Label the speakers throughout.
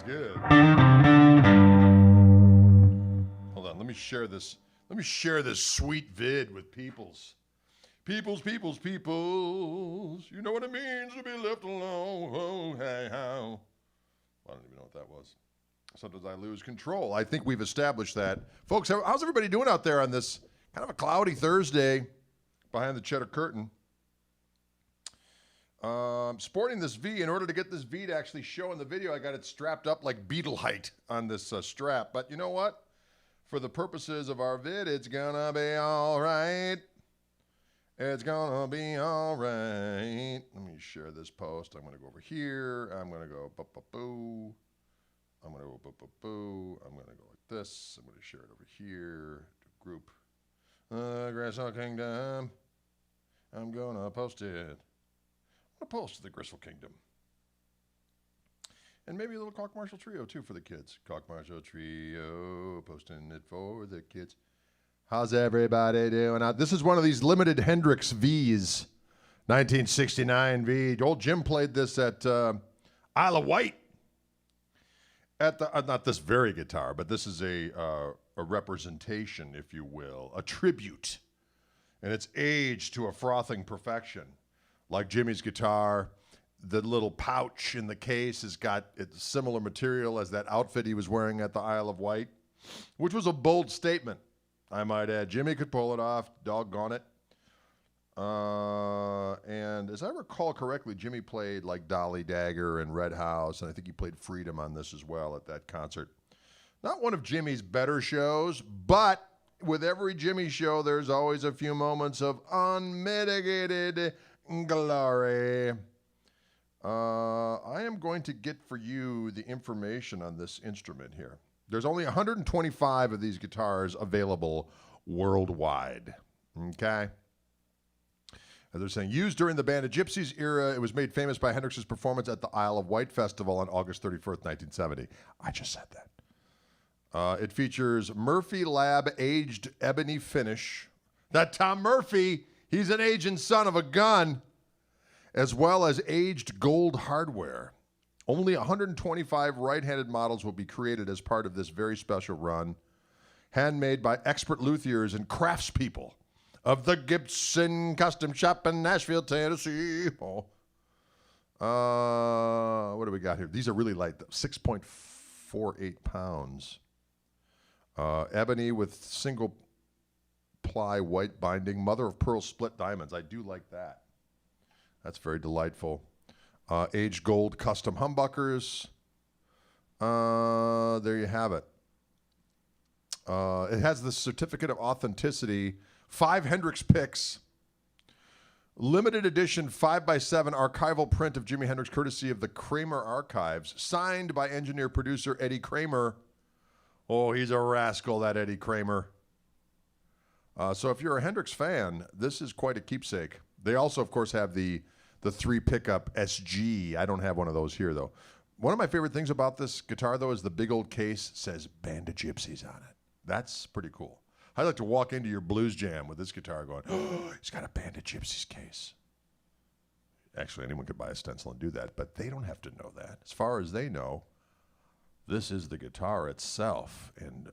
Speaker 1: good. Hold on, let me share this. Let me share this sweet vid with peoples. Peoples. You know what it means to be left alone. Oh, hey, how. I don't even know what that was. Sometimes I lose control. I think we've established that. Folks, how's everybody doing out there on this kind of a cloudy Thursday behind the cheddar curtain? Sporting this V. In order to get this V to actually show in the video, I got it strapped up like Beetle height on this strap. But you know what? For the purposes of our vid, it's gonna be all right. It's gonna be all right. Let me share this post. I'm gonna go over here. I'm gonna go boo. I'm gonna go boo. I'm gonna go like this. I'm gonna share it over here to group. Graceful Kingdom. I'm gonna post it. I'm gonna post the Graceful Kingdom. And maybe a little Koch Marshall Trio too for the kids. Koch Marshall Trio, posting it for the kids. How's everybody doing? This is one of these limited Hendrix Vs, 1969 V. Old Jim played this at Isle of Wight. At the not this very guitar, but this is a representation, if you will, a tribute, and it's aged to a frothing perfection, like Jimmy's guitar. The little pouch in the case has got similar material as that outfit he was wearing at the Isle of Wight, which was a bold statement, I might add. Jimmy could pull it off, doggone it. And as I recall correctly, Jimmy played like Dolly Dagger and Red House, and I think he played Freedom on this as well at that concert. Not one of Jimmy's better shows, but with every Jimmy show, there's always a few moments of unmitigated glory. I am going to get for you the information on this instrument here. There's only 125 of these guitars available worldwide. Okay? As they're saying, used during the Band of Gypsies era, it was made famous by Hendrix's performance at the Isle of Wight Festival on August 31st, 1970. I just said that. It features Murphy Lab aged ebony finish. That Tom Murphy, he's an aging son of a gun, as well as aged gold hardware. Only 125 right-handed models will be created as part of this very special run, handmade by expert luthiers and craftspeople of the Gibson Custom Shop in Nashville, Tennessee. What do we got here? These are really light, 6.48 pounds. Ebony with single ply white binding, mother of pearl split diamonds. I do like that. That's very delightful. Aged gold custom humbuckers. There you have it. It has the certificate of authenticity, 5 Hendrix picks, limited edition 5x7 archival print of Jimi Hendrix, courtesy of the Kramer Archives, signed by engineer-producer Eddie Kramer. Oh, he's a rascal, that Eddie Kramer. So if you're a Hendrix fan, this is quite a keepsake. They also, of course, have the 3 pickup SG. I don't have one of those here, though. One of my favorite things about this guitar, though, is the big old case says Band of Gypsies on it. That's pretty cool. I'd like to walk into your blues jam with this guitar going, oh, he's got a Band of Gypsies case. Actually, anyone could buy a stencil and do that, but they don't have to know that. As far as they know, this is the guitar itself, and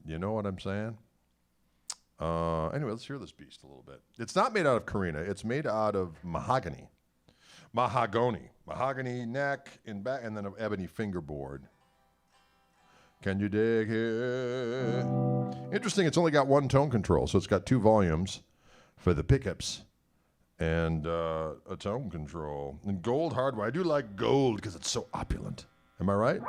Speaker 1: you know what I'm saying? Anyway, let's hear this beast a little bit. It's not made out of Carina. It's made out of mahogany. Mahogany neck and back, and then an ebony fingerboard. Can you dig it? Interesting, it's only got 1 tone control, so it's got 2 volumes for the pickups and a tone control. And gold hardware. I do like gold because it's so opulent. Am I right?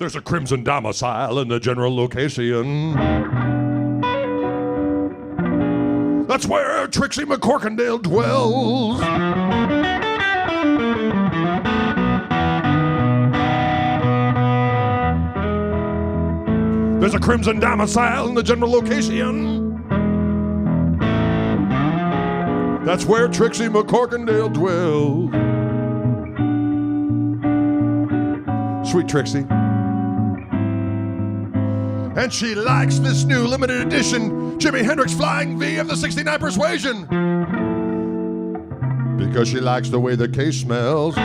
Speaker 1: There's a crimson domicile in the general location. That's where Trixie McCorkindale dwells. There's a crimson domicile in the general location. That's where Trixie McCorkindale dwells. Sweet Trixie. And she likes this new limited edition Jimi Hendrix Flying V of the 69 Persuasion. Because she likes the way the case smells.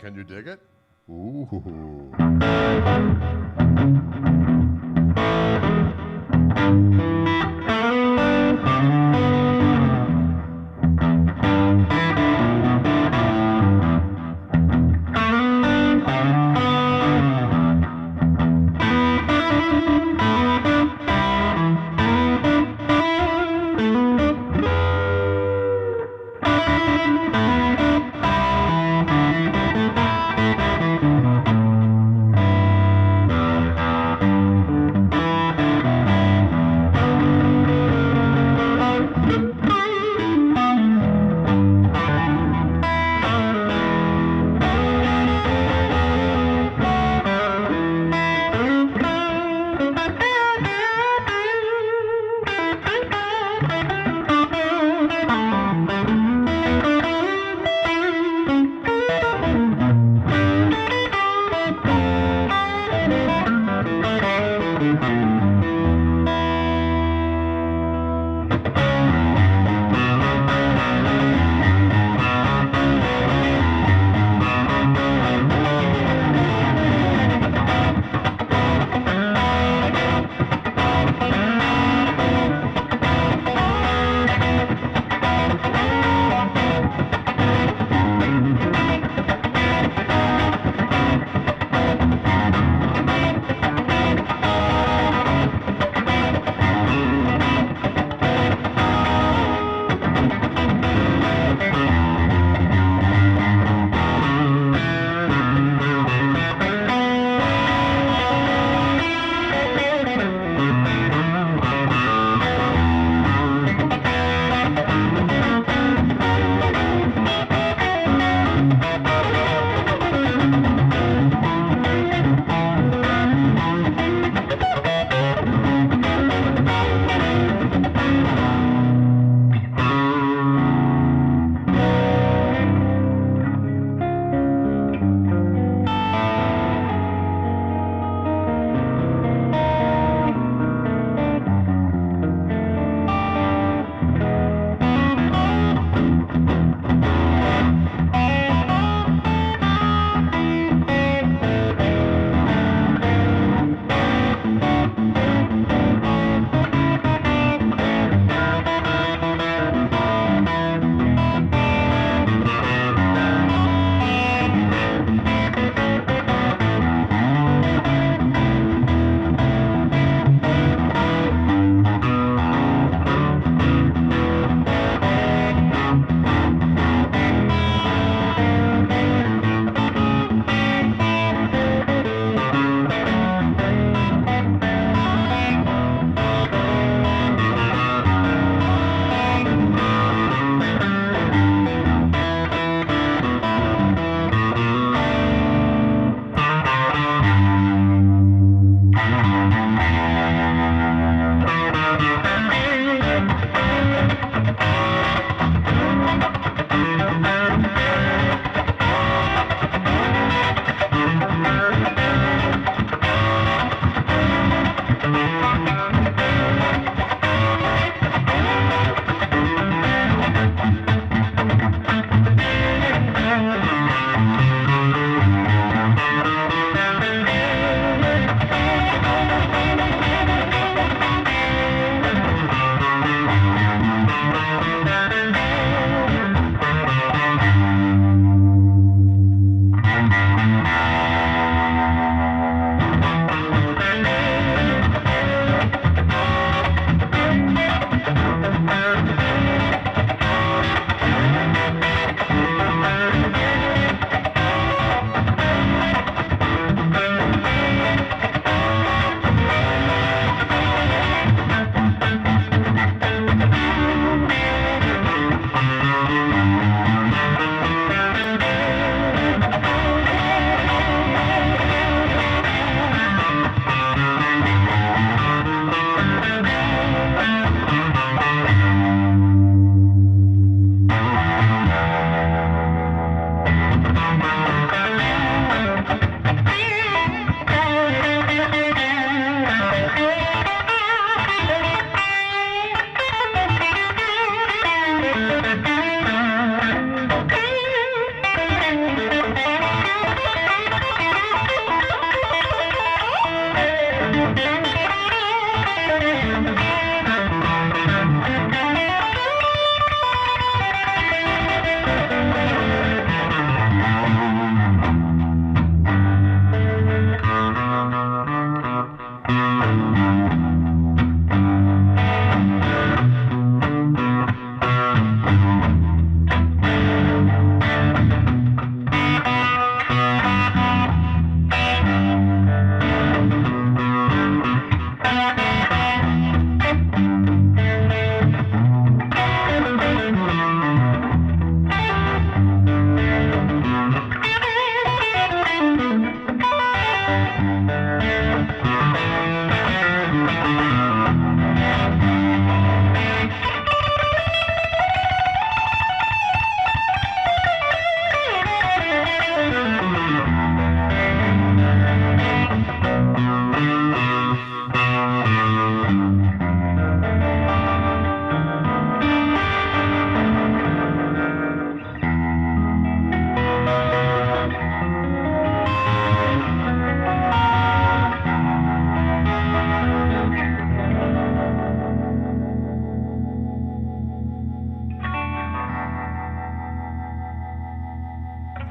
Speaker 1: Can you dig it? Ooh.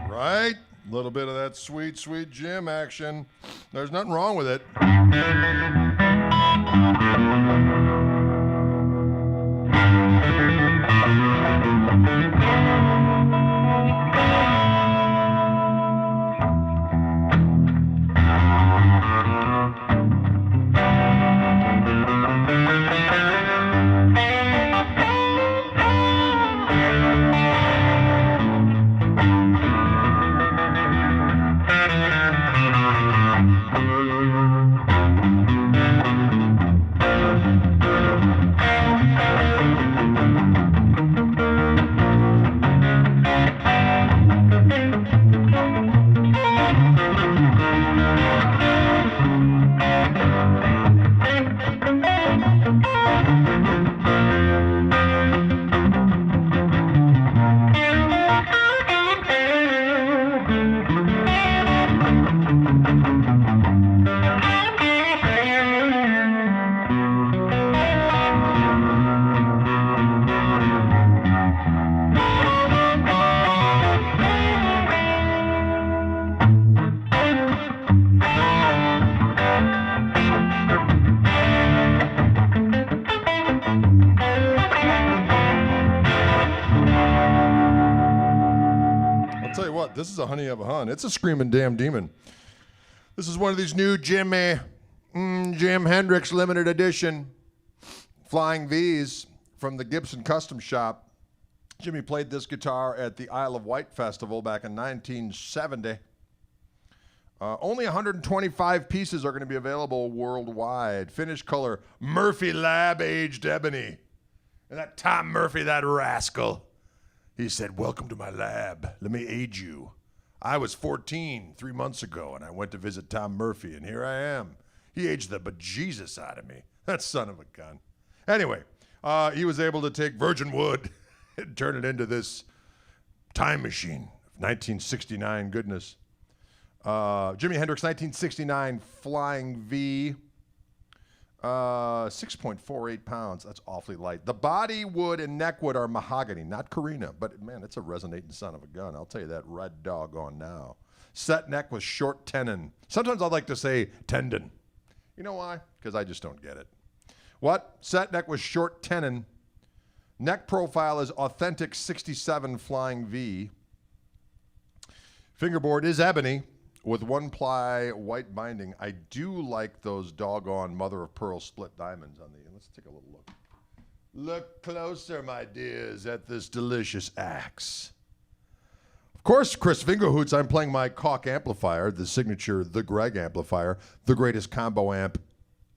Speaker 1: Right? A little bit of that sweet, sweet Jim action. There's nothing wrong with it. This is a honey of a hun. It's a screaming damn demon. This is one of these new Jim Hendrix limited edition Flying V's from the Gibson Custom Shop. Jimmy played this guitar at the Isle of Wight Festival back in 1970. Only 125 pieces are going to be available worldwide. Finished color, Murphy Lab aged ebony. And that Tom Murphy, that rascal. He said, "Welcome to my lab. Let me aid you. I was 14 3 months ago, and I went to visit Tom Murphy, and here I am. He aged the bejesus out of me. That son of a gun." Anyway, he was able to take virgin wood and turn it into this time machine of 1969 goodness. Jimi Hendrix 1969 Flying V. 6.48 pounds. That's awfully light. The body wood and neck wood are mahogany, not Carina, but man, it's a resonating son of a gun. I'll tell you that right doggone now. Set neck with short tenon. Sometimes I like to say tendon. You know why? Because I just don't get it. What? Set neck with short tenon. Neck profile is authentic 67 Flying V. Fingerboard is ebony with one-ply white binding. I do like those doggone mother-of-pearl split diamonds on the... Let's take a little look. Look closer, my dears, at this delicious axe. Of course, Chris Fingerhoots, I'm playing my Koch amplifier, the signature The Greg amplifier, the greatest combo amp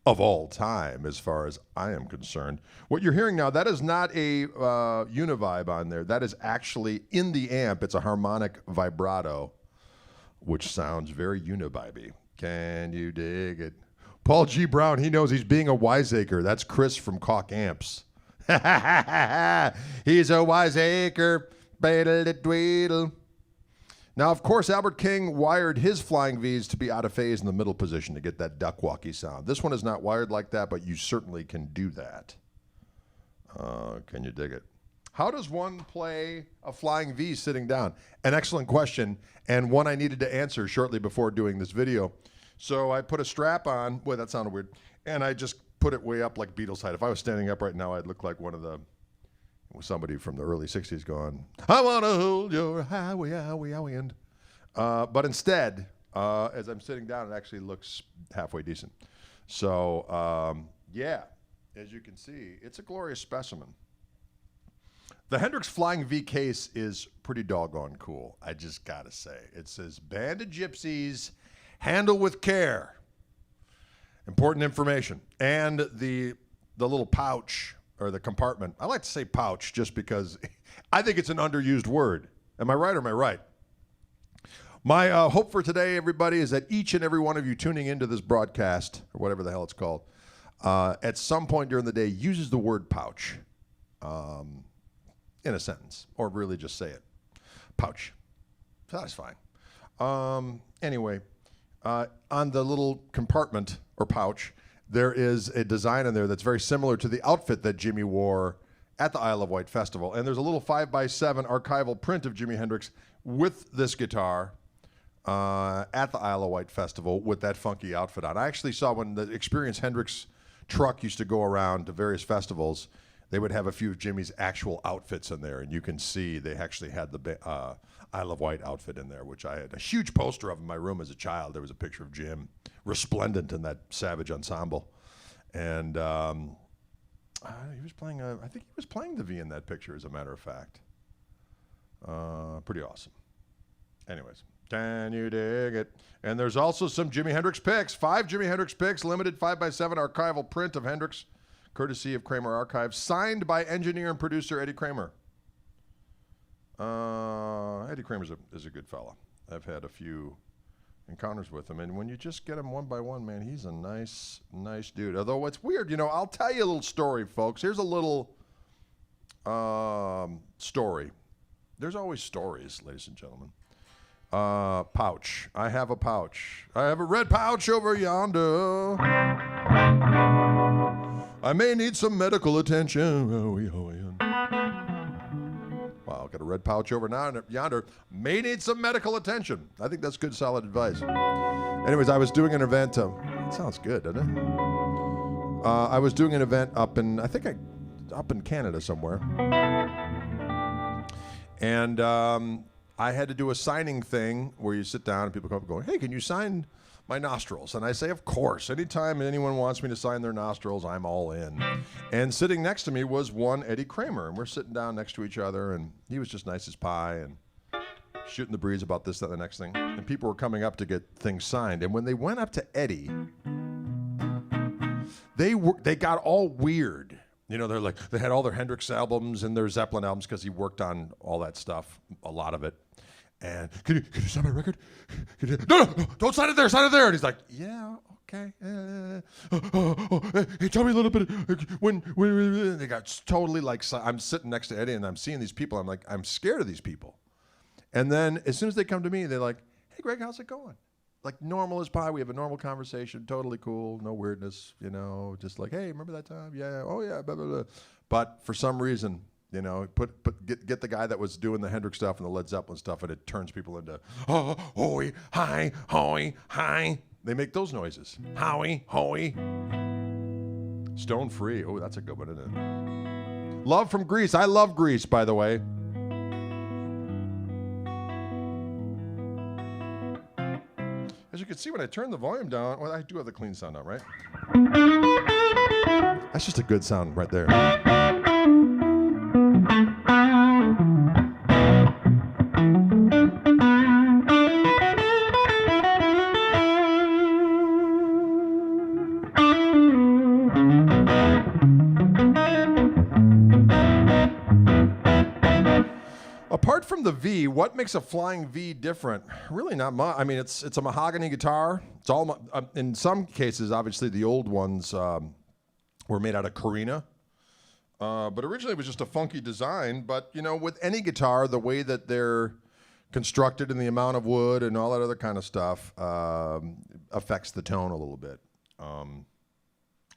Speaker 1: of all time, as far as I am concerned. What you're hearing now, that is not a univibe on there. That is actually in the amp. It's a harmonic vibrato, which sounds very unibibey. Can you dig it? Paul G. Brown, he knows he's being a wiseacre. That's Chris from Koch Amps. He's a wiseacre. Tweedle. Now, of course, Albert King wired his Flying V's to be out of phase in the middle position to get that duck-walky sound. This one is not wired like that, but you certainly can do that. Can you dig it? How does one play a Flying V sitting down? An excellent question, and one I needed to answer shortly before doing this video. So I put a strap on. Boy, that sounded weird. And I just put it way up like Beatles height. If I was standing up right now, I'd look like one of the... somebody from the early 60s going, "I want to hold your highway, highway, highway end." But instead, as I'm sitting down, it actually looks halfway decent. So, yeah, as you can see, it's a glorious specimen. The Hendrix Flying V case is pretty doggone cool, I just gotta say. It says, "Band of Gypsies, handle with care." Important information. And the little pouch or the compartment. I like to say pouch just because I think it's an underused word. Am I right or am I right? My hope for today, everybody, is that each and every one of you tuning into this broadcast, or whatever the hell it's called, at some point during the day uses the word pouch in a sentence, or really just say it. Pouch. That's fine. Anyway, on the little compartment or pouch, there is a design in there that's very similar to the outfit that Jimmy wore at the Isle of Wight Festival. And there's a little 5x7 archival print of Jimi Hendrix with this guitar at the Isle of Wight Festival with that funky outfit on. I actually saw when the Experience Hendrix truck used to go around to various festivals, they would have a few of Jimmy's actual outfits in there, and you can see they actually had the Isle of Wight outfit in there, which I had a huge poster of in my room as a child. There was a picture of Jim resplendent in that Savage ensemble, and he was playing. I think he was playing the V in that picture, as a matter of fact. Pretty awesome. Anyways, can you dig it? And there's also some Jimi Hendrix picks. 5 Jimi Hendrix picks, limited 5x7 archival print of Hendrix, courtesy of Kramer Archives, signed by engineer and producer Eddie Kramer. Eddie Kramer is a good fella. I've had a few encounters with him, and when you just get him one by one, man, he's a nice dude. Although what's weird, I'll tell you a little story, folks. Here's a little story. There's always stories, ladies and gentlemen. Pouch. I have a pouch. I have a red pouch over yonder. I may need some medical attention. Wow, got a red pouch over yonder. May need some medical attention. I think that's good, solid advice. Anyways, I was doing an event. It sounds good, doesn't it? I was doing an event up in Canada somewhere. And I had to do a signing thing where you sit down and people come up going, hey, can you sign my nostrils? And I say, of course. Anytime anyone wants me to sign their nostrils, I'm all in. And sitting next to me was one Eddie Kramer. And we're sitting down next to each other, and he was just nice as pie and shooting the breeze about this, that, the next thing. And people were coming up to get things signed. And when they went up to Eddie, they got all weird. They're like, they had all their Hendrix albums and their Zeppelin albums because he worked on all that stuff, a lot of it. And can you sign my record? No, don't sign it there, sign it there. And he's like, yeah, okay. Hey, tell me a little bit. When they got totally like, I'm sitting next to Eddie and I'm seeing these people. I'm like, I'm scared of these people. And then as soon as they come to me, they're like, hey, Greg, how's it going? Like normal as pie. We have a normal conversation, totally cool, no weirdness, just like, hey, remember that time? Yeah, oh yeah, blah, blah, blah. But for some reason, get the guy that was doing the Hendrix stuff and the Led Zeppelin stuff, and it turns people into, oh, hoey, hi, hoey, hi. They make those noises. Hoey, hoey. Stone Free. Oh, that's a good one, isn't it? Love from Greece. I love Greece, by the way. As you can see, when I turn the volume down, well, I do have the clean sound on, right? That's just a good sound right there. Apart from the V, what makes a flying V different? Really not much. I mean, it's a mahogany guitar. It's all in some cases, obviously, the old ones were made out of Carina. But originally it was just a funky design. But, with any guitar, the way that they're constructed and the amount of wood and all that other kind of stuff affects the tone a little bit.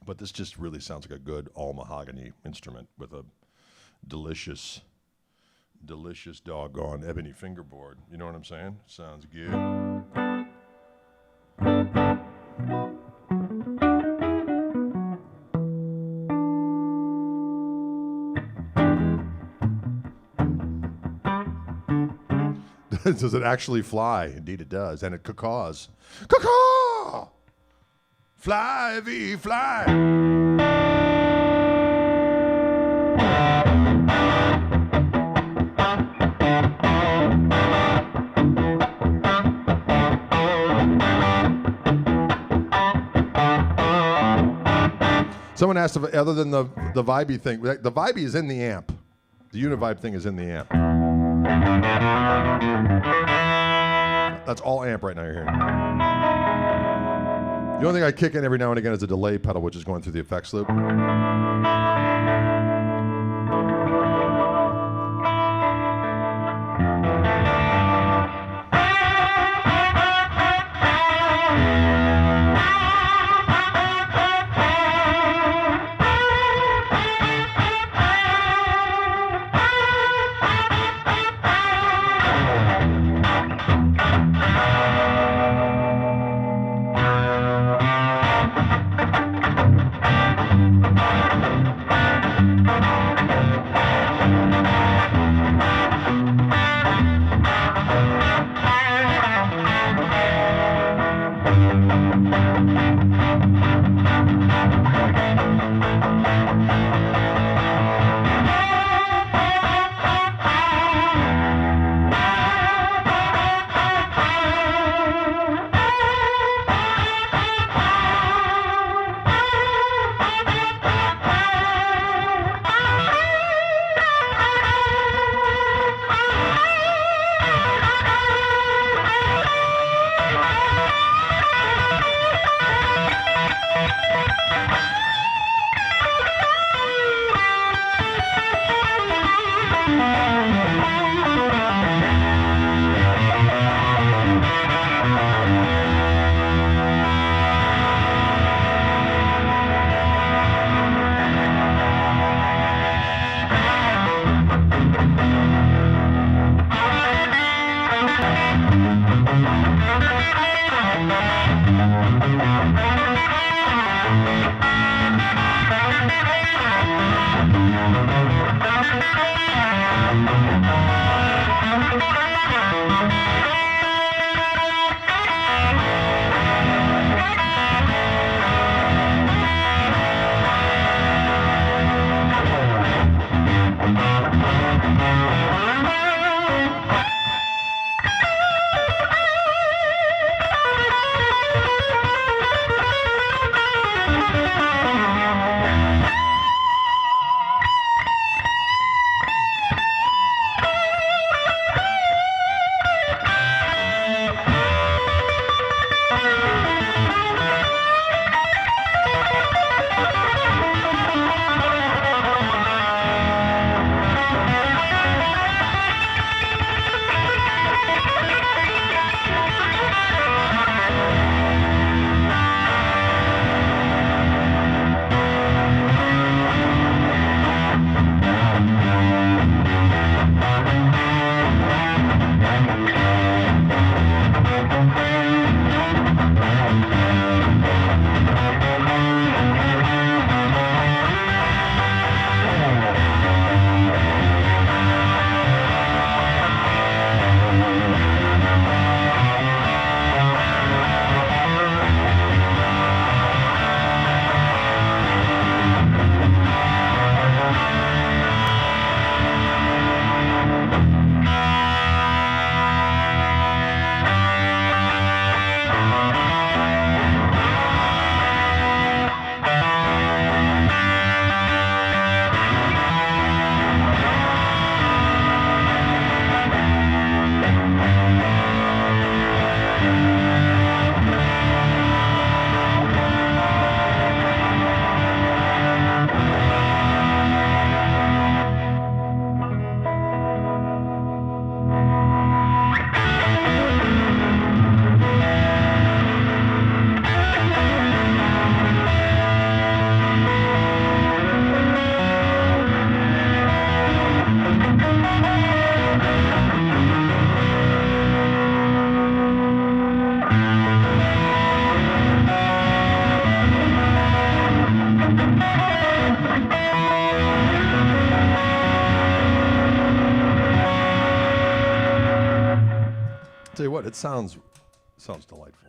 Speaker 1: But this just really sounds like a good all mahogany instrument with a delicious doggone ebony fingerboard. You know what I'm saying? Sounds good. Does it actually fly? Indeed it does. And it cacaws. Cacaw! Fly, V, fly! Someone asked if, other than the vibey thing, the vibey is in the amp. The Univibe thing is in the amp. That's all amp right now you're hearing. The only thing I kick in every now and again is a delay pedal, which is going through the effects loop. Tell you what, it sounds delightful.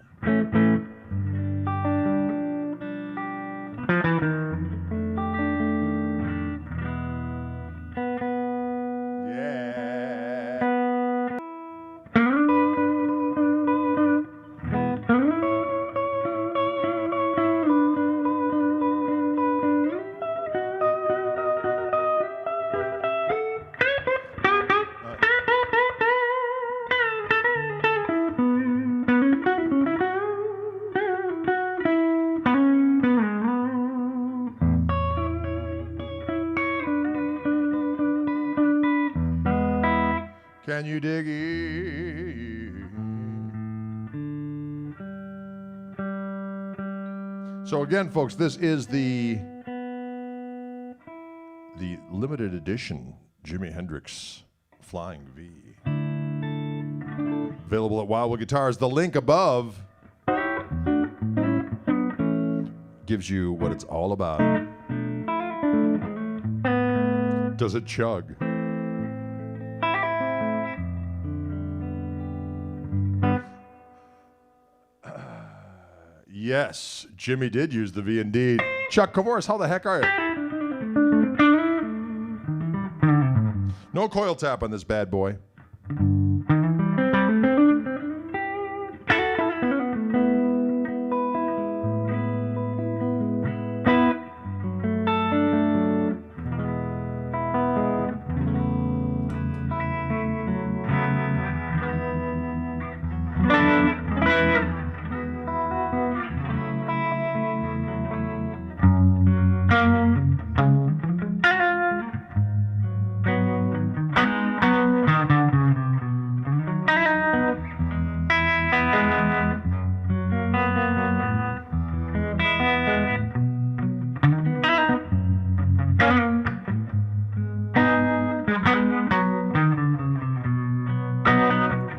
Speaker 1: Can you dig it? So again, folks, this is the limited edition Jimi Hendrix Flying V. Available at Wildwood Guitars. The link above gives you what it's all about. Does it chug? Yes, Jimmy did use the V indeed. Chuck Kavoris, how the heck are you? No coil tap on this bad boy.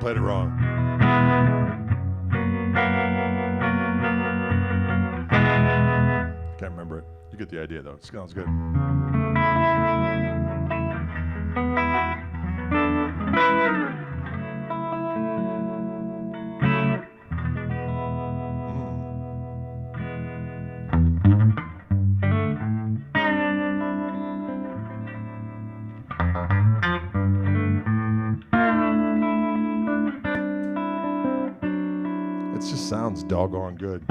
Speaker 1: Played it wrong. Can't remember it. You get the idea, though. It sounds good. It just sounds doggone good.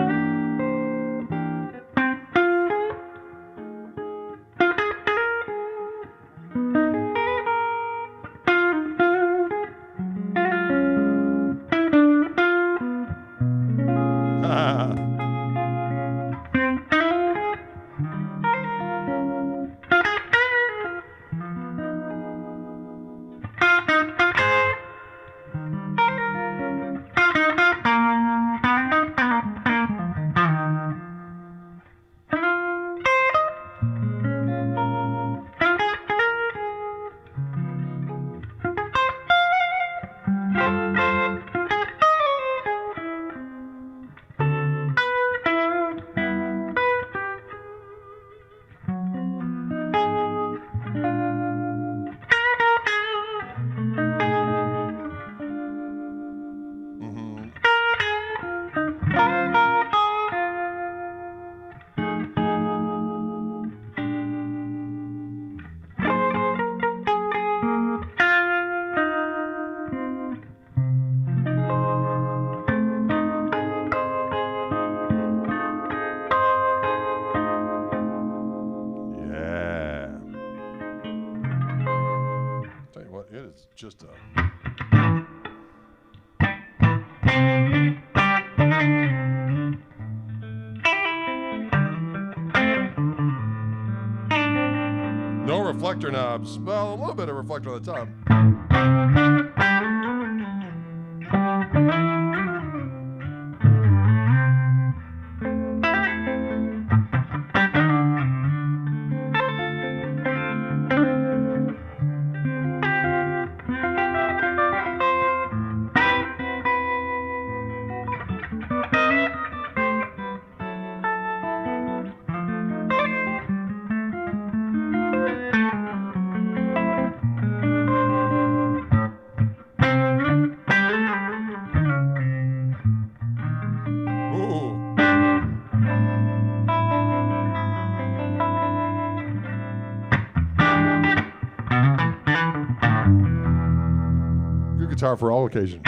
Speaker 1: It's just a... No reflector knobs. Well, a little bit of reflector on the top. Guitar for all occasions.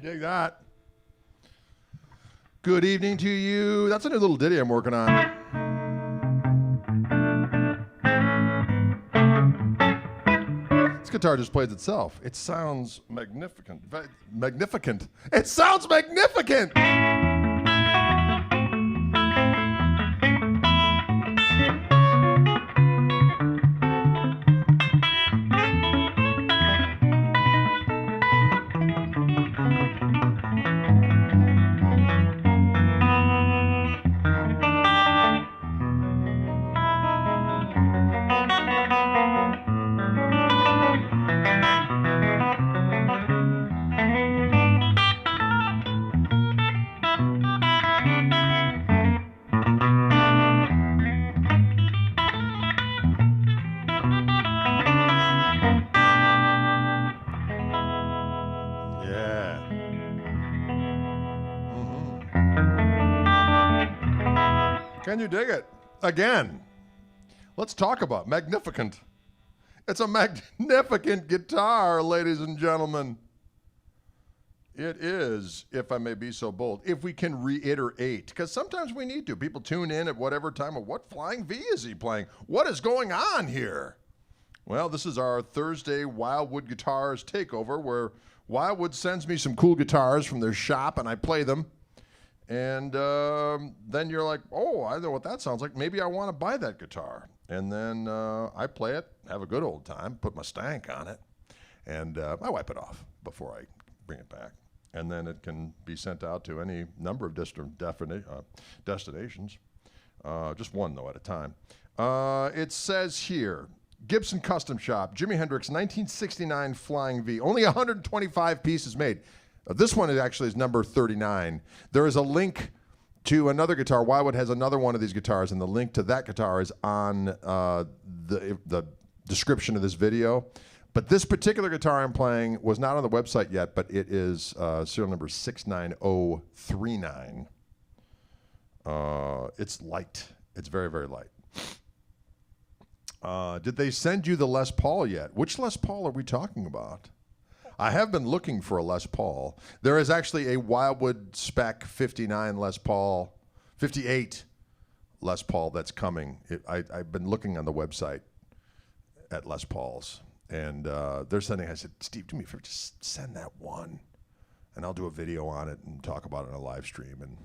Speaker 1: Dig that. Good evening to you. That's a new little ditty I'm working on. This guitar just plays itself. It sounds magnificent. Magnificent. It sounds magnificent. Can you dig it? Again, let's talk about magnificent. It's a magnificent guitar, ladies and gentlemen. It is, if I may be so bold, if we can reiterate, because sometimes we need to. People tune in at whatever time of what flying V is he playing? What is going on here? Well, this is our Thursday Wildwood Guitars takeover, where Wildwood sends me some cool guitars from their shop and I play them. And then you're like, oh, I know what that sounds like. Maybe I want to buy that guitar. And then I play it, have a good old time, put my stank on it, and I wipe it off before I bring it back. and then it can be sent out to any number of destinations. Just one, though, at a time. It says here, Gibson Custom Shop, Jimi Hendrix 1969 Flying V. Only 125 pieces made. This one is number 39. There is a link to another guitar. Wildwood has another one of these guitars, and the link to that guitar is on the description of this video. But this particular guitar I'm playing was not on the website yet, but it is serial number 69039. It's light. It's very, very light. Did they send you the Les Paul yet? Which Les Paul are we talking about? I have been looking for a Les Paul. There is actually a Wildwood Spec 59 Les Paul, 58 Les Paul that's coming. I've been looking on the website at Les Pauls, and they're sending. I said, Steve, do me a favor, just send that one, and I'll do a video on it and talk about it on a live stream, and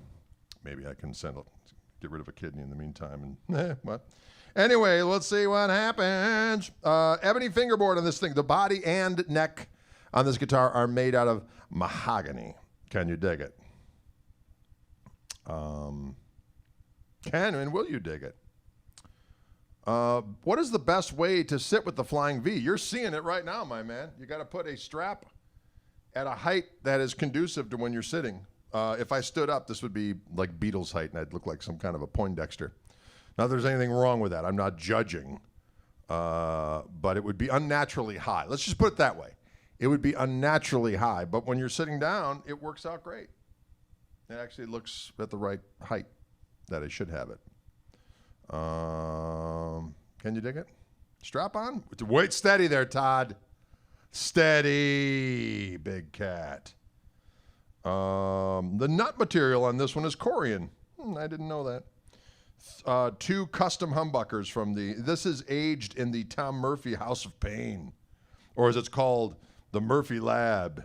Speaker 1: maybe I can get rid of a kidney in the meantime. And what? Anyway, let's see what happens. Ebony fingerboard on this thing. The body and neck on this guitar are made out of mahogany. Can you dig it? Can and will you dig it? What is the best way to sit with the Flying V? You're seeing it right now, my man. You got to put a strap at a height that is conducive to when you're sitting. If I stood up, this would be like Beatles height, and I'd look like some kind of a Poindexter. Not that there's anything wrong with that. I'm not judging. But it would be unnaturally high. Let's just put it that way. It would be unnaturally high, but when you're sitting down, it works out great. It actually looks at the right height that I should have it. Can you dig it? Strap on? Wait steady there, Todd. Steady, big cat. The nut material on this one is Corian. I didn't know that. 2 custom humbuckers from this is aged in the Tom Murphy House of Pain, or as it's called, the Murphy Lab.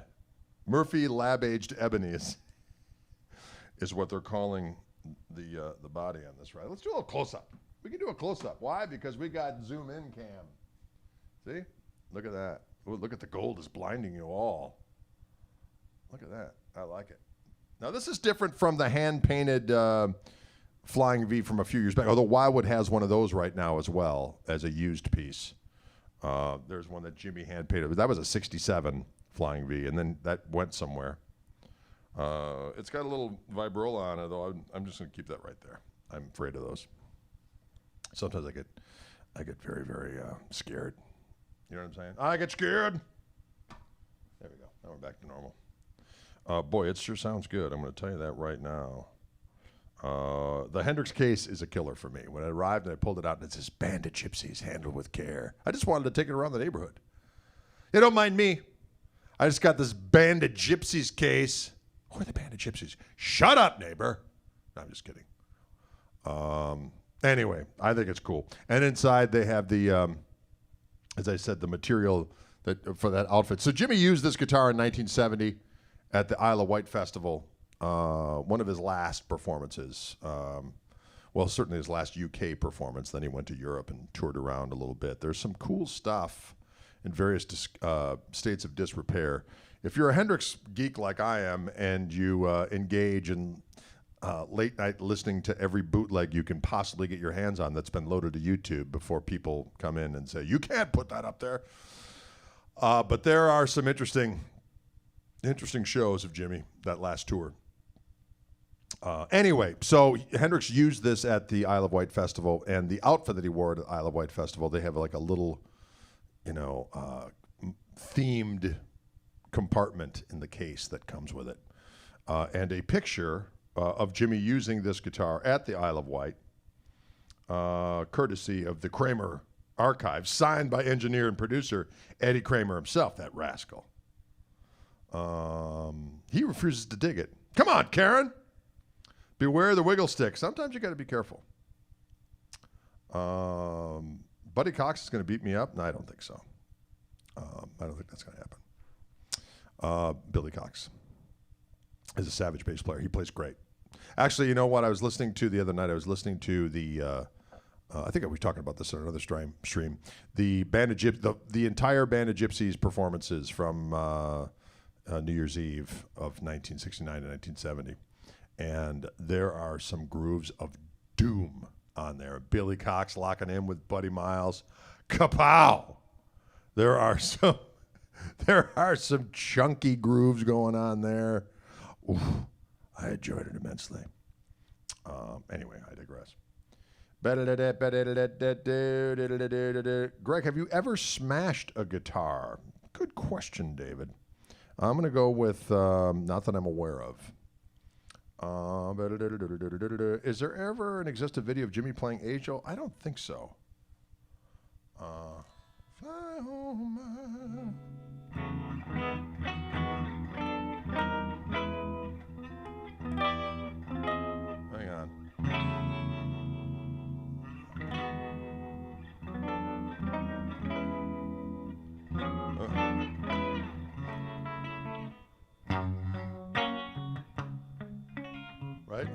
Speaker 1: Murphy Lab aged ebony is what they're calling the body on this, right? Let's do a little close-up. We can do a close-up. Why? Because we got zoom in cam. See? Look at that. Ooh, look at the gold is blinding you all. Look at that. I like it. Now, this is different from the hand-painted Flying V from a few years back, although Wildwood has one of those right now as well as a used piece. There's one that Jimmy hand-painted. That was a 67 Flying V, and then that went somewhere. It's got a little vibrola on it, though. I'm just going to keep that right there. I'm afraid of those. Sometimes I get very, very scared. You know what I'm saying? I get scared. There we go. Now we're back to normal. Boy, it sure sounds good. I'm going to tell you that right now. The Hendrix case is a killer for me. When I arrived and I pulled it out, and it says Band of Gypsies, handled with care. I just wanted to take it around the neighborhood. You don't mind me. I just got this Band of Gypsies case. Who are the Band of Gypsies? Shut up, neighbor. No, I'm just kidding. Anyway, I think it's cool. And inside they have the, as I said, the material for that outfit. So Jimmy used this guitar in 1970 at the Isle of Wight Festival. One of his last performances. Well, certainly his last UK performance. Then he went to Europe and toured around a little bit. There's some cool stuff in various states of disrepair. If you're a Hendrix geek like I am, and you engage in late night listening to every bootleg you can possibly get your hands on that's been loaded to YouTube before people come in and say, you can't put that up there. But there are some interesting shows of Jimmy, that last tour. Anyway, so Hendrix used this at the Isle of Wight Festival, and the outfit that he wore at the Isle of Wight Festival, they have like a little, themed compartment in the case that comes with it. And a picture of Jimmy using this guitar at the Isle of Wight, courtesy of the Kramer archives, signed by engineer and producer Eddie Kramer himself, that rascal. He refuses to dig it. Come on, Karen. Beware the wiggle stick. Sometimes you got to be careful. Buddy Cox is going to beat me up? No, I don't think so. I don't think that's going to happen. Billy Cox is a savage bass player. He plays great. Actually, you know what I was listening to the other night? I was listening to the, I think I was talking about this on another stream. The Band of the entire Band of Gypsies performances from New Year's Eve of 1969 to 1970. And there are some grooves of doom on there. Billy Cox locking in with Buddy Miles. Kapow! There are some chunky grooves going on there. Oof, I enjoyed it immensely. Anyway, I digress. Greg, have you ever smashed a guitar? Good question, David. I'm going to go with not that I'm aware of. Is there ever an existed video of Jimmy playing Angel? I don't think so. Fly home. Hang on. Right?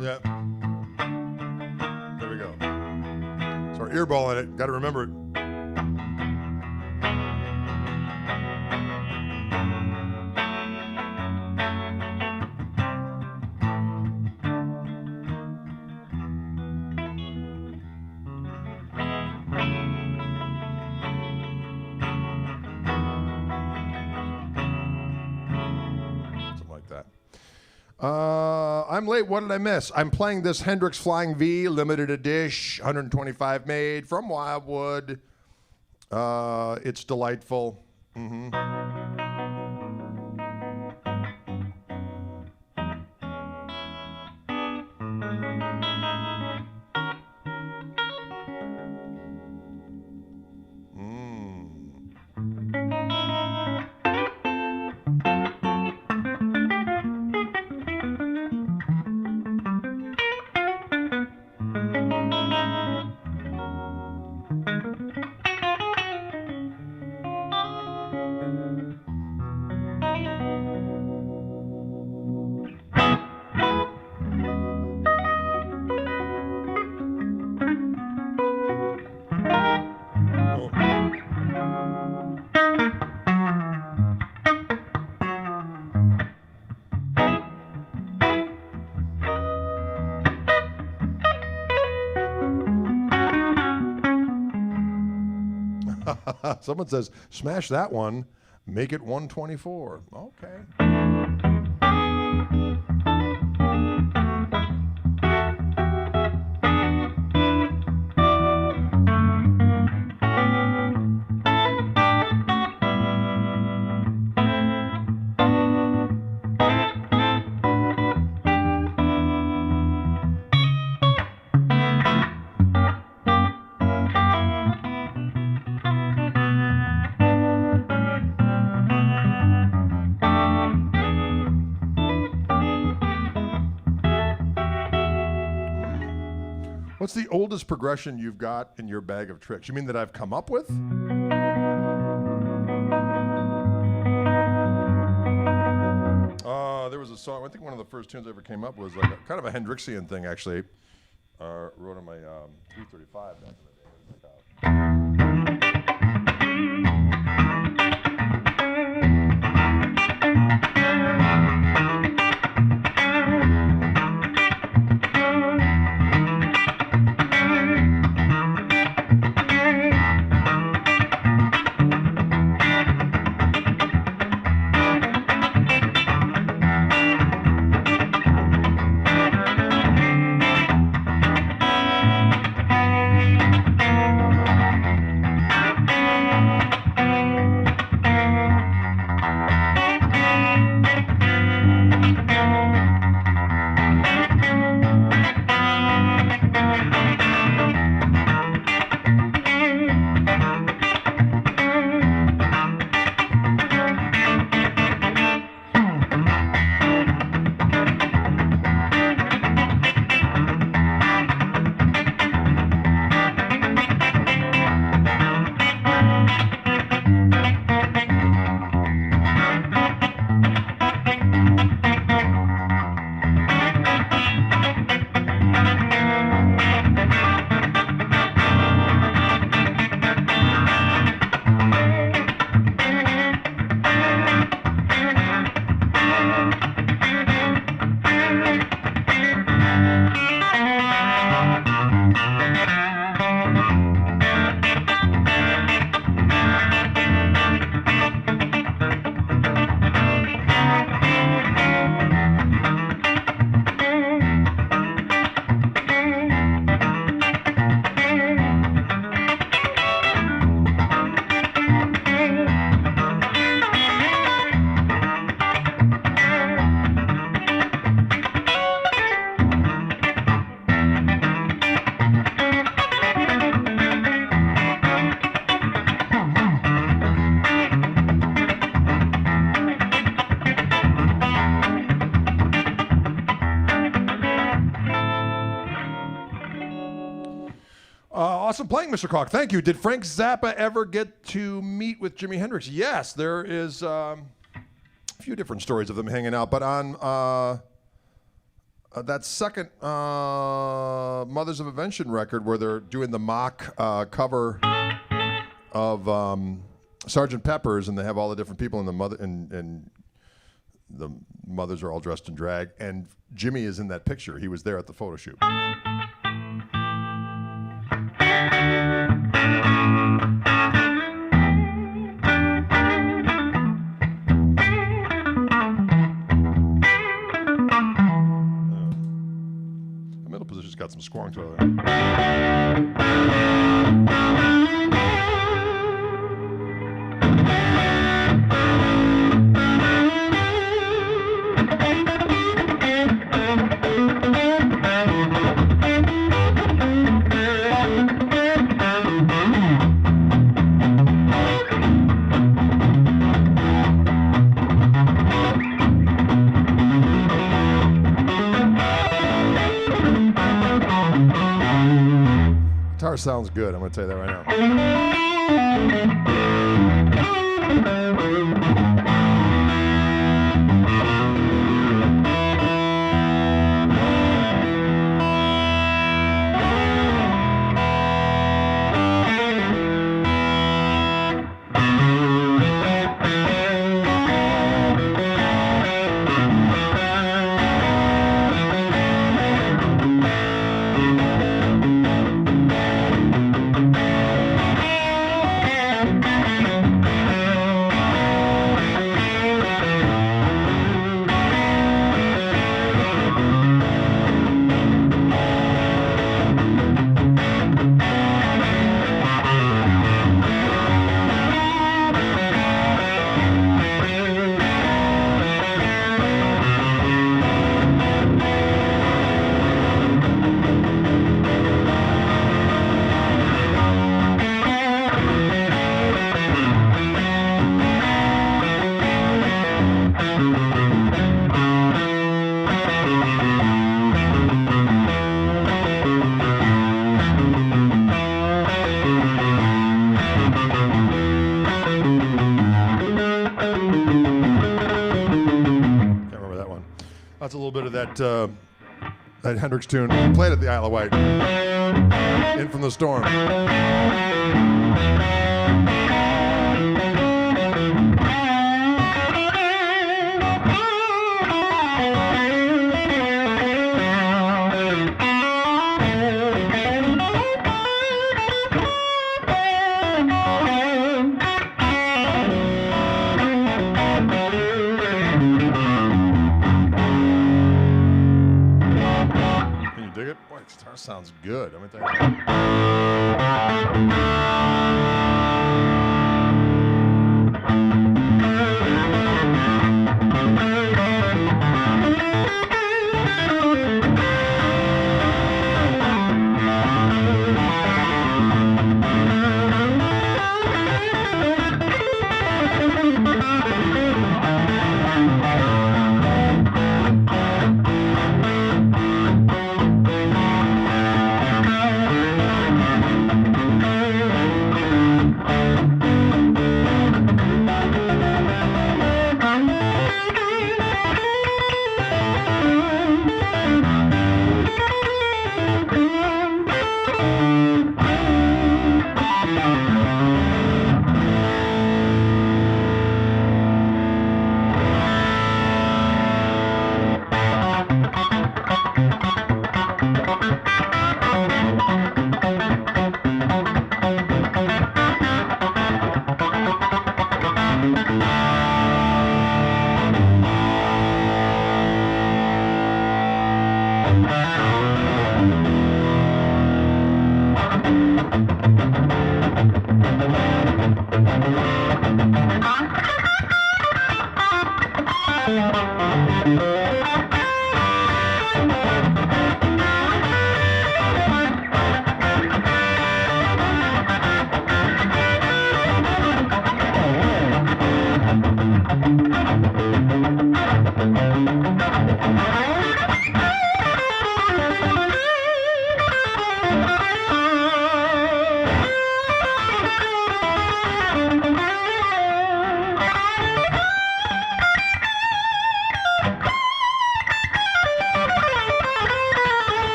Speaker 1: Yeah. There we go. So our earball in it. Got to remember it. Something like that. I'm late. What did I miss? I'm playing this Hendrix Flying V limited edition, 125 made from Wildwood. It's delightful. Someone says, smash that one, make it 124. Okay. What's the oldest progression you've got in your bag of tricks? You mean that I've come up with? There was a song, I think one of the first tunes I ever came up with was like kind of a Hendrixian thing, actually. Wrote on my 335 back in the day. Awesome playing, Mr. Koch. Thank you. Did Frank Zappa ever get to meet with Jimi Hendrix? Yes, there is a few different stories of them hanging out. But on that second Mothers of Invention record where they're doing the mock cover of Sgt. Pepper's, and they have all the different people in the mother and the mothers are all dressed in drag, and Jimmy is in that picture. He was there at the photo shoot. The middle position's got some squong to it. Guitar sounds good, I'm going to tell you that right now. That's a little bit of that Hendrix tune. We played at the Isle of Wight. In from the Storm. Dig it? Boy, this guitar sounds good. I'm gonna tell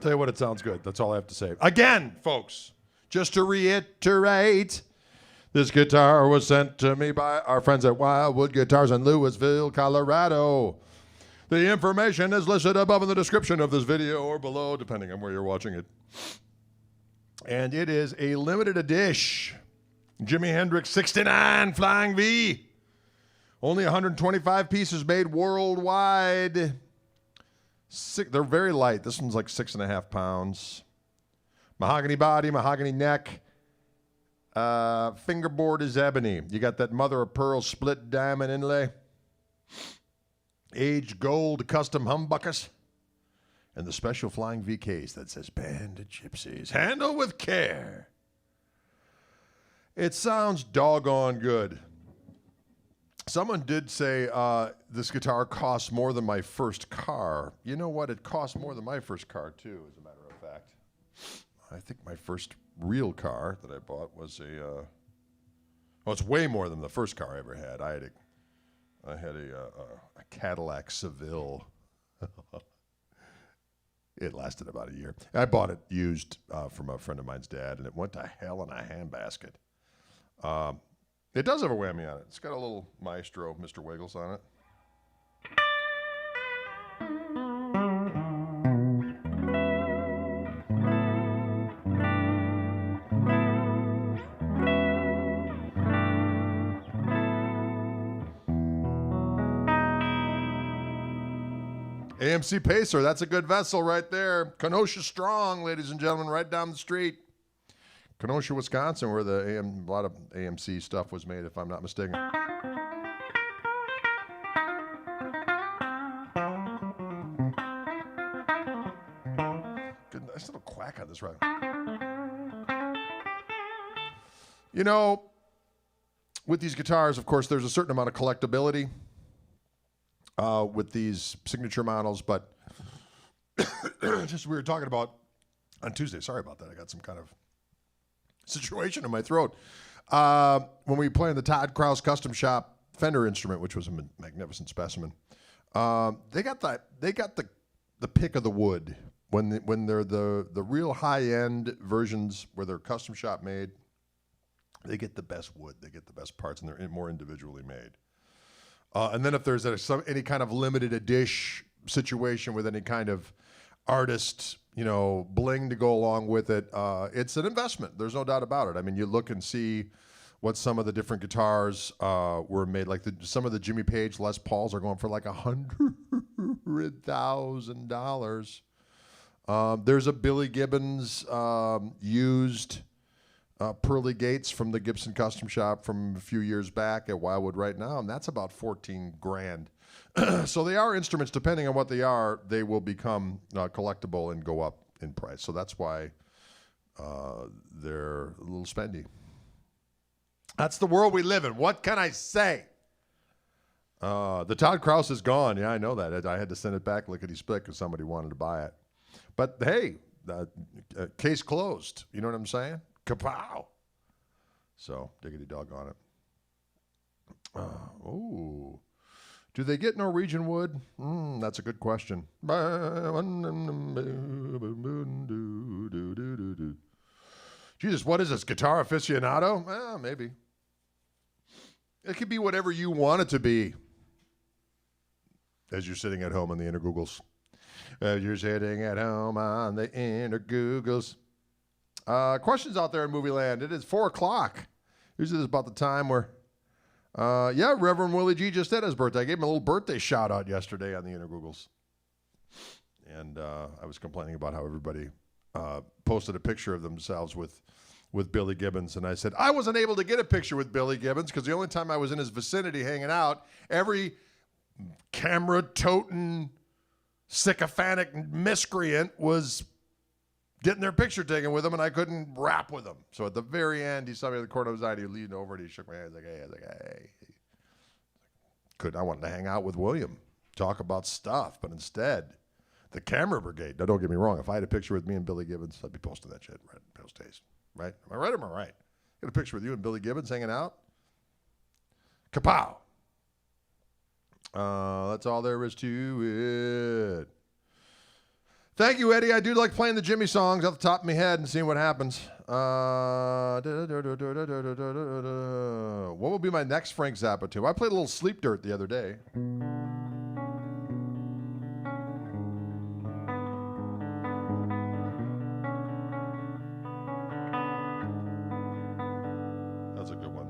Speaker 1: Tell you what, it sounds good. That's all I have to say. Again, folks, just to reiterate, this guitar was sent to me by our friends at Wildwood Guitars in Louisville, Colorado. The information is listed above in the description of this video or below, depending on where you're watching it. And it is a limited edition Jimi Hendrix 69 Flying V. Only 125 pieces made worldwide. They're very light. This one's like 6.5 pounds. Mahogany body, mahogany neck. Fingerboard is ebony. You got that mother of pearl split diamond inlay. Aged gold custom humbuckers. And the special Flying V case that says Band of Gypsies. Handle with care. It sounds doggone good. Someone did say this guitar costs more than my first car. You know what? It costs more than my first car, too, as a matter of fact. I think my first real car that I bought was well, it's way more than the first car I ever had. I had a Cadillac Seville. It lasted about a year. I bought it used from a friend of mine's dad, and it went to hell in a handbasket. It does have a whammy on it. It's got a little Maestro, Mr. Wiggles on it. AMC Pacer, that's a good vessel right there. Kenosha Strong, ladies and gentlemen, right down the street. Kenosha, Wisconsin, where a lot of AMC stuff was made, if I'm not mistaken. Good, nice little quack on this ride. You know, with these guitars, of course, there's a certain amount of collectability with these signature models, but just we were talking about on Tuesday. Sorry about that. I got some kind of situation in my throat. When we play in the Todd Krause Custom Shop Fender instrument, which was a magnificent specimen, they got the pick of the wood when they're the real high end versions where they're custom shop made. They get the best wood, they get the best parts, and they're more individually made. And then if there's any kind of limited edition situation with any kind of artist, bling to go along with it, it's an investment. There's no doubt about it. I mean, you look and see what some of the different guitars were made. Like some of the Jimmy Page Les Pauls are going for like $100,000. There's a Billy Gibbons used Pearly Gates from the Gibson Custom Shop from a few years back at Wildwood right now, and that's about $14,000. So they are instruments. Depending on what they are, they will become collectible and go up in price. So that's why they're a little spendy. That's the world we live in. What can I say? The Todd Krause is gone. Yeah, I know that. I had to send it back lickety-split because somebody wanted to buy it. But hey, case closed. You know what I'm saying? Kapow. So, diggity dog on it. Oh. Do they get Norwegian wood? That's a good question. Jesus, what is this? Guitar aficionado? Well, maybe. It could be whatever you want it to be. As you're sitting at home on the inner Googles. As you're sitting at home on the inner Googles. Questions out there in movie land. It is 4 o'clock. Usually this is about the time where, Reverend Willie G just had his birthday. I gave him a little birthday shout out yesterday on the Intergoogles. And I was complaining about how everybody posted a picture of themselves with Billy Gibbons. And I said, I wasn't able to get a picture with Billy Gibbons because the only time I was in his vicinity hanging out, every camera-toting, sycophantic miscreant was getting their picture taken with him, and I couldn't rap with him. So at the very end, he saw me in the corner of his eye, and he leaned over, and he shook my hand. He's like, hey. I was like, hey. I wanted to hang out with William, talk about stuff, but instead, the camera brigade. Now, don't get me wrong. If I had a picture with me and Billy Gibbons, I'd be posting that shit right post days. Right? Am I right or am I right? Get a picture with you and Billy Gibbons hanging out. Kapow. That's all there is to it. Thank you, Eddie. I do like playing the Jimmy songs off the top of my head and seeing what happens. What will be my next Frank Zappa tune? I played a little Sleep Dirt the other day. That's a good one.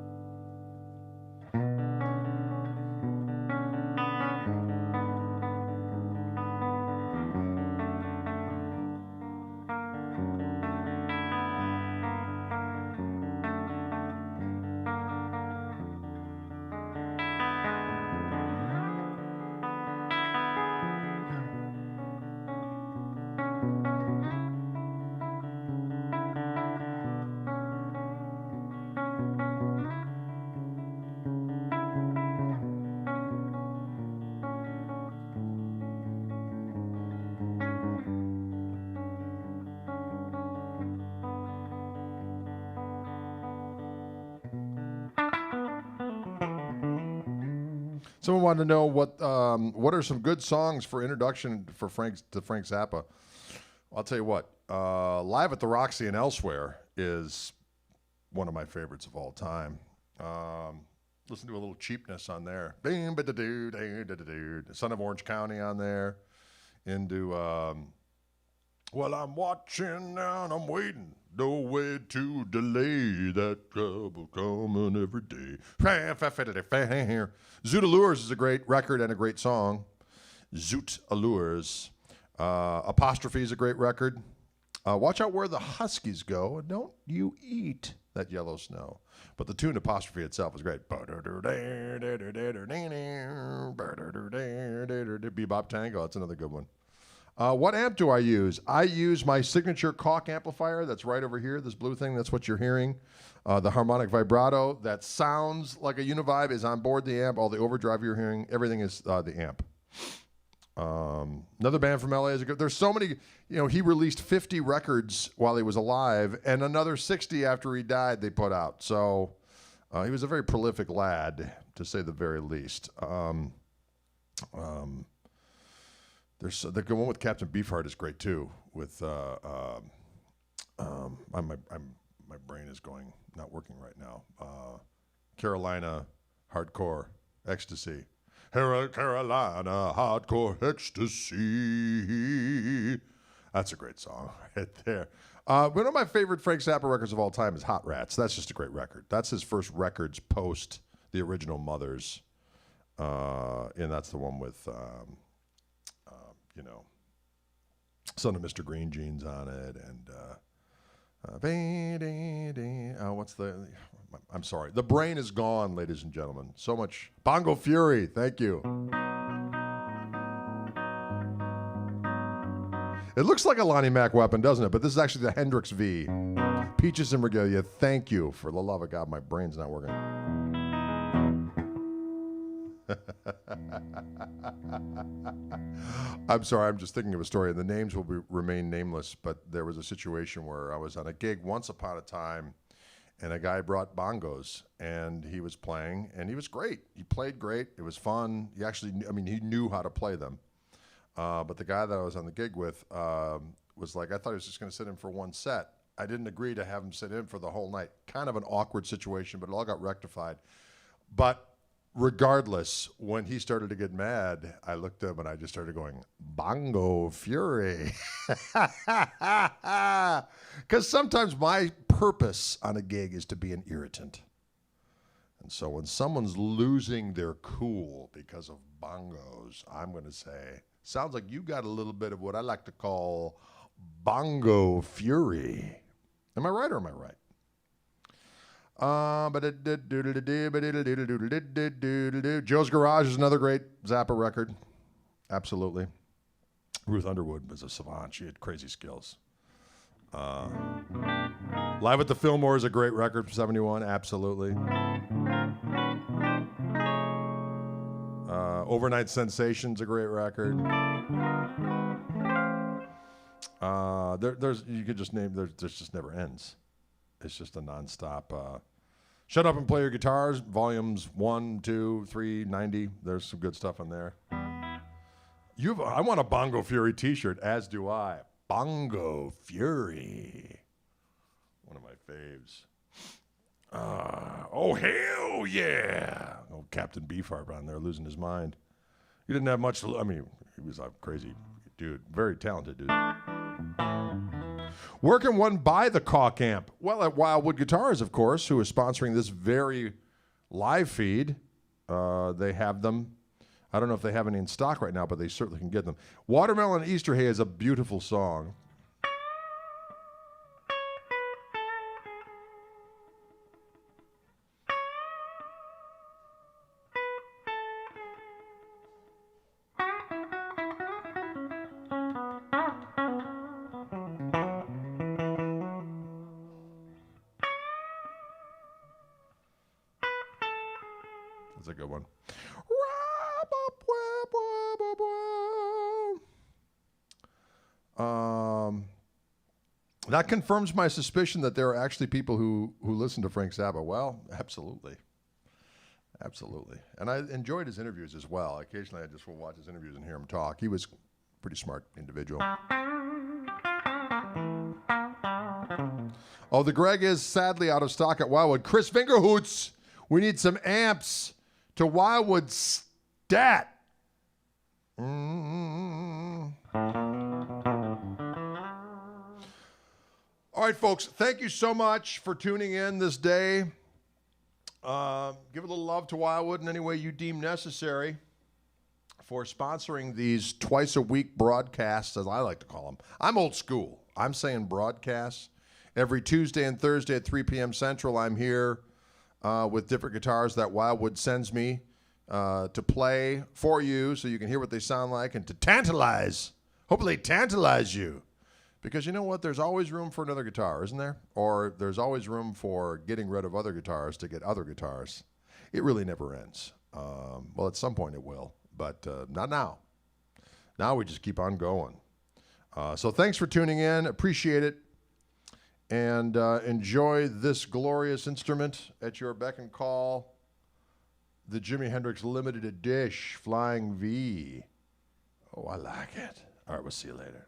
Speaker 1: Someone wanted to know what are some good songs for introduction for Frank Zappa. I'll tell you what, Live at the Roxy and Elsewhere is one of my favorites of all time. Listen to a little cheapness on there. Son of Orange County on there. Into, well, I'm watching and I'm waiting. No way to delay that trouble coming every day. Zoot Allures is a great record and a great song. Zoot Allures. Apostrophe is a great record. Watch out where the Huskies go, and don't you eat that yellow snow. But the tune Apostrophe itself is great. Bebop Tango, that's another good one. What amp do I use? I use my signature Koch amplifier that's right over here, this blue thing, that's what you're hearing. The harmonic vibrato that sounds like a Univibe is on board the amp. All the overdrive you're hearing, everything is the amp. Another band from LA is a good. There's so many, he released 50 records while he was alive, and another 60 after he died they put out. So he was a very prolific lad, to say the very least. There's the one with Captain Beefheart is great too. With my brain is not working right now. Carolina Hardcore Ecstasy. Carolina Hardcore Ecstasy. That's a great song right there. One of my favorite Frank Zappa records of all time is Hot Rats. That's just a great record. That's his first records post the original Mothers. And that's the one with, Son of Mr. Green Jeans on it. And I'm sorry. The brain is gone, ladies and gentlemen. So much. Bongo Fury. Thank you. It looks like a Lonnie Mac weapon, doesn't it? But this is actually the Hendrix V. Peaches and Regalia. Thank you. For the love of God, my brain's not working. I'm sorry, I'm just thinking of a story, and the names will remain nameless, but there was a situation where I was on a gig once upon a time, and a guy brought bongos, and he was playing, and he was great. He played great. It was fun. He actually, he knew how to play them. But the guy that I was on the gig with was like, I thought he was just going to sit in for one set. I didn't agree to have him sit in for the whole night. Kind of an awkward situation, but it all got rectified. But regardless, when he started to get mad, I looked up and I just started going, Bongo Fury. Because sometimes my purpose on a gig is to be an irritant. And so when someone's losing their cool because of bongos, I'm going to say, sounds like you got a little bit of what I like to call Bongo Fury. Am I right or am I right? Joe's Garage is another great Zappa record. Absolutely. Ruth Underwood was a savant. She had crazy skills. Live at the Fillmore is a great record from 71. Absolutely. Overnight Sensation's a great record. There's you could just name there's just never ends. It's just a nonstop. Shut Up and Play Your Guitars, volumes 1, 2, 3, 90. There's some good stuff in there. I want a Bongo Fury t-shirt, as do I. Bongo Fury. One of my faves. Oh, hell yeah. Oh, Captain Beefheart on there losing his mind. He didn't have much I mean, he was a crazy dude. Very talented dude. Where can one buy the Koch amp? Well, at Wildwood Guitars, of course, who is sponsoring this very live feed. They have them. I don't know if they have any in stock right now, but they certainly can get them. Watermelon Easter Hay is a beautiful song. That's a good one. That confirms my suspicion that there are actually people who listen to Frank Zappa. Well, absolutely. Absolutely. And I enjoyed his interviews as well. Occasionally I just will watch his interviews and hear him talk. He was a pretty smart individual. Oh, the Greg is sadly out of stock at Wildwood. Chris Fingerhoots, we need some amps to Wildwood stat. All right, folks, thank you so much for tuning in this day. Give a little love to Wildwood in any way you deem necessary for sponsoring these twice-a-week broadcasts, as I like to call them. I'm old school. I'm saying broadcasts. Every Tuesday and Thursday at 3 p.m. Central, I'm here with different guitars that Wildwood sends me to play for you so you can hear what they sound like and to tantalize, hopefully tantalize you. Because you know what? There's always room for another guitar, isn't there? Or there's always room for getting rid of other guitars to get other guitars. It really never ends. Well, at some point it will, but not now. Now we just keep on going. So thanks for tuning in. Appreciate it. And enjoy this glorious instrument at your beck and call. The Jimi Hendrix Limited Edition Flying V. Oh, I like it. All right, we'll see you later.